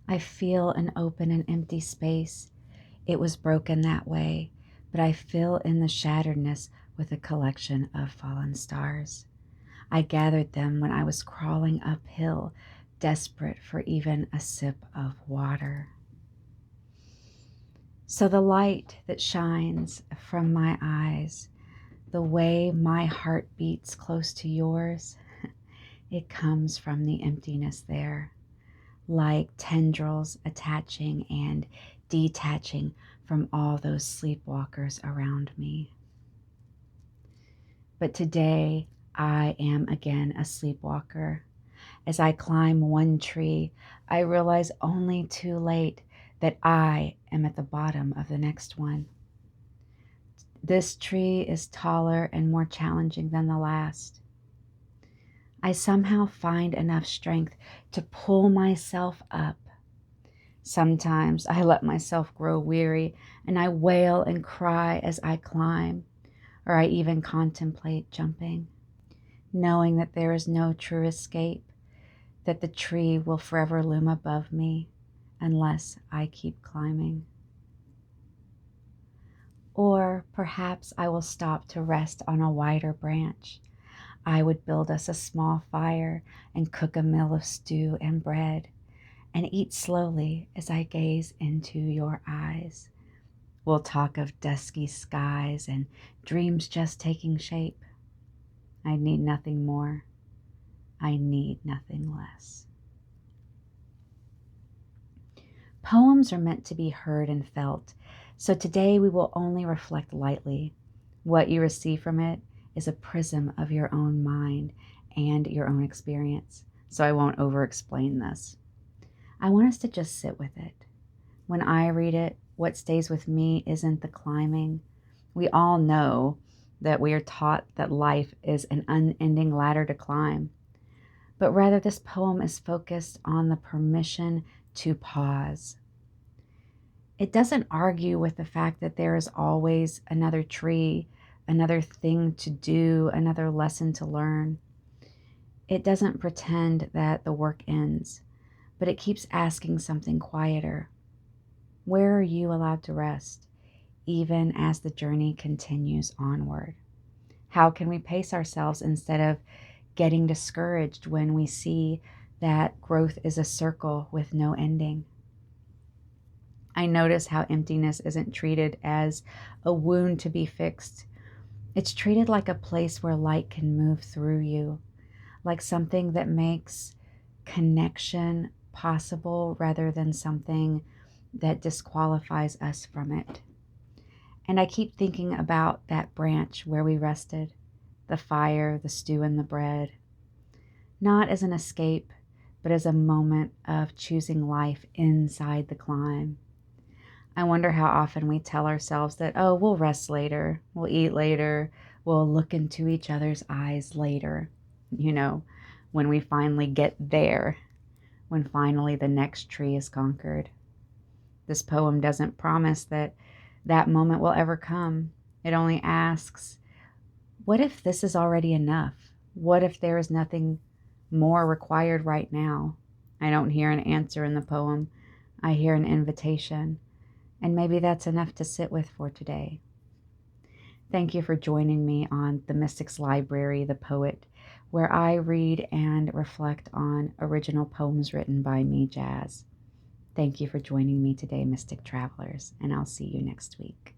I feel an open and empty space. It was broken that way, but I fill in the shatteredness with a collection of fallen stars. I gathered them when I was crawling uphill, desperate for even a sip of water. So the light that shines from my eyes, the way my heart beats close to yours, it comes from the emptiness there, like tendrils attaching and detaching from all those sleepwalkers around me. But today, I am again a sleepwalker. As I climb one tree, I realize only too late that I am at the bottom of the next one. This tree is taller and more challenging than the last. I somehow find enough strength to pull myself up. Sometimes I let myself grow weary and I wail and cry as I climb, or I even contemplate jumping, knowing that there is no true escape, that the tree will forever loom above me unless I keep climbing. Or perhaps I will stop to rest on a wider branch. I would build us a small fire and cook a meal of stew and bread and eat slowly as I gaze into your eyes. We'll talk of dusky skies and dreams just taking shape. I need nothing more. I need nothing less. Poems are meant to be heard and felt, so today we will only reflect lightly. What you receive from it is a prism of your own mind and your own experience, so I won't over-explain this. I want us to just sit with it. When I read it, what stays with me isn't the climbing. We all know that we are taught that life is an unending ladder to climb, but rather this poem is focused on the permission to pause. It doesn't argue with the fact that there is always another tree, another thing to do, another lesson to learn. It doesn't pretend that the work ends, but it keeps asking something quieter. Where are you allowed to rest, even as the journey continues onward? How can we pace ourselves instead of getting discouraged when we see that growth is a circle with no ending? I notice how emptiness isn't treated as a wound to be fixed. It's treated like a place where light can move through you, like something that makes connection possible rather than something that disqualifies us from it. And I keep thinking about that branch where we rested, the fire, the stew, and the bread, not as an escape, but as a moment of choosing life inside the climb. I wonder how often we tell ourselves that, oh, we'll rest later, we'll eat later, we'll look into each other's eyes later, when we finally get there, when finally the next tree is conquered. This poem doesn't promise that that moment will ever come. It only asks, what if this is already enough? What if there is nothing more required right now? I don't hear an answer in the poem. I hear an invitation. And maybe that's enough to sit with for today. Thank you for joining me on The Mystic's Library, The Poet, where I read and reflect on original poems written by me, Jazz. Thank you for joining me today, Mystic Travelers, and I'll see you next week.